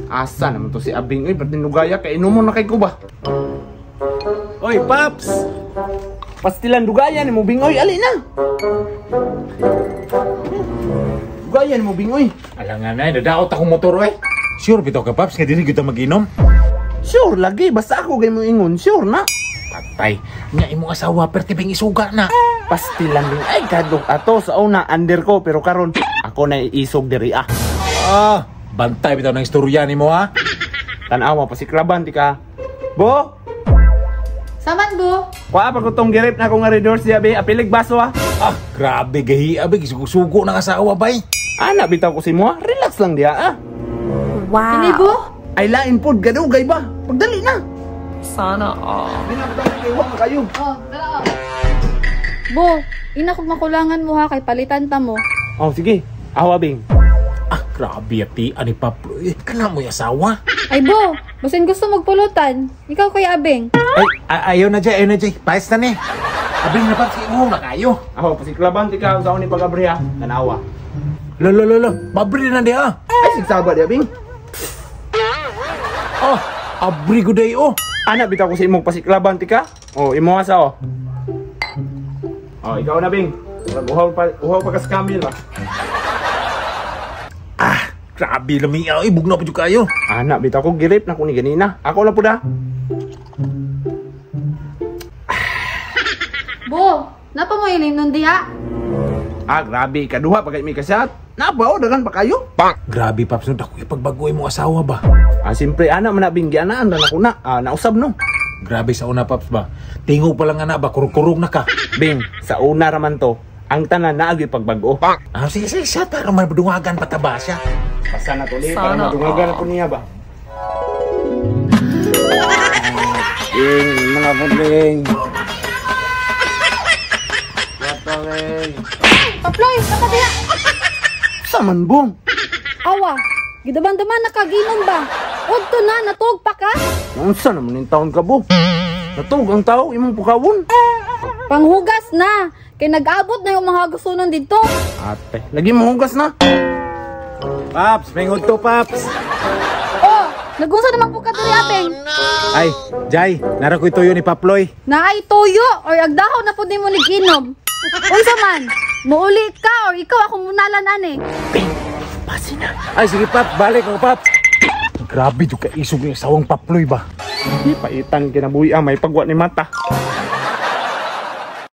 Asa naman to si Abing? Uy, ba't nilugaya? Kainumo na kay ko ba? Oy, Paps! Pastilan dugayan mo, Bing. Oy, ali na! Dugayan mo, Bing. Oy. Alangan na, dadaot akong motor, oy. Sure, bitaw ka, Paps, nga dili kita mag-inom. Sure, lagi. Basta ako gay mo ingon. Sure na. Patay, nga imong asawa, pertibing isuga na. Pastilan, Bing. Ay, kadok ato. Sa una, under ko. Pero karon ako na iisog diri, ah. Ah, bantay bitaw ng istorya ni mo, ha? Tanawa, pasiklaban, di ka. Bo! Saman, Bo? Kuha pa ko tong girip na akong nga-redor siya, be. Apilig baso, ah. Ah, grabe, gahi, abig, sugo na asawa, bay. Ana, bitaw ko si mo, ah. Relax lang diya, ah. Wow. Kini, Bo? Ay, lain po, gadugay ba? Pagdali na. Sana, Binabdali kayo, kayo. Oh, tara, Bo, inakog makulangan mo ha, kay palitan ta mo. Oh, sige. Awa, Bing. Ah, grabe, ati, ani Pablo, kana mo yung asawa. Ay, Bo, basin gusto magpulutan. Ikaw kay Abeng. Ay, ayaw na, Jay, pahis na ni. Abing na, Paps, mo na kayo. Ako, pasiklaban, di ka. Sa ni pag-abri, ha. Tanawa. Lolo, mabri na di, ha. Ay, sigsaba diya, Bing. Oh, abri ko day, oh. Ana, bitaw ko sa imong pasiklaban, di ka. Oh, imo asa, oh. Oh, ikaw na, Bing. Uhaw pa ka sa kamil, ba? Ah, grabe, lamiyaw, bugna pa dyan kayo. Ana, bitaw ko girip na kung ni ganina. Ako lang po da. Bo, napa mo ilim nun diha? Ah, grabe. Kaduha pagay may kasyat. Napa, oh, dagan pa kayo. Grabe, Paps, no, ako ipagbagoy mo asawa ba? Ah, simpre, ana, manabing gianaan na ako na. Ah, nausab, no? Grabe sa una, Paps ba? Tingog pa lang nga na ba, kurong na ka. Bing, sa una raman to, ang tanan na agi pagbago. Ah, sige, siya, tara, madungagan pataba siya. Basta na tuloy, para madungagan ako niya ba? Bing, mga pudling. Gatawin. Paploy, napa diha? Saman, Bong. Awa, gidaman-daman nakaginom ba? Udto na, natug pa ka? Unsa naman yung taon ka, Bo? Natug ang tao, imong pukawon. Panghugas na, kay nag-abot na yung mga gusunon dito. Ate, lagi mo hugas na. Paps, may to, Paps. Oh, nagunsa naman po ka diri, Abeng. Ay, Jay, nara ko ito yun ni Paploy. Naay toyo, or agdahon na po di mo liginom. Unsa man, muuli ka or ikaw ako munalan ani. Pasi na. Ay, sige, Paps, balik ako, Paps. Grabe, yung kaisog yung sawang Paploy ba? Di paitan kinabuhi may pagwa ni mata.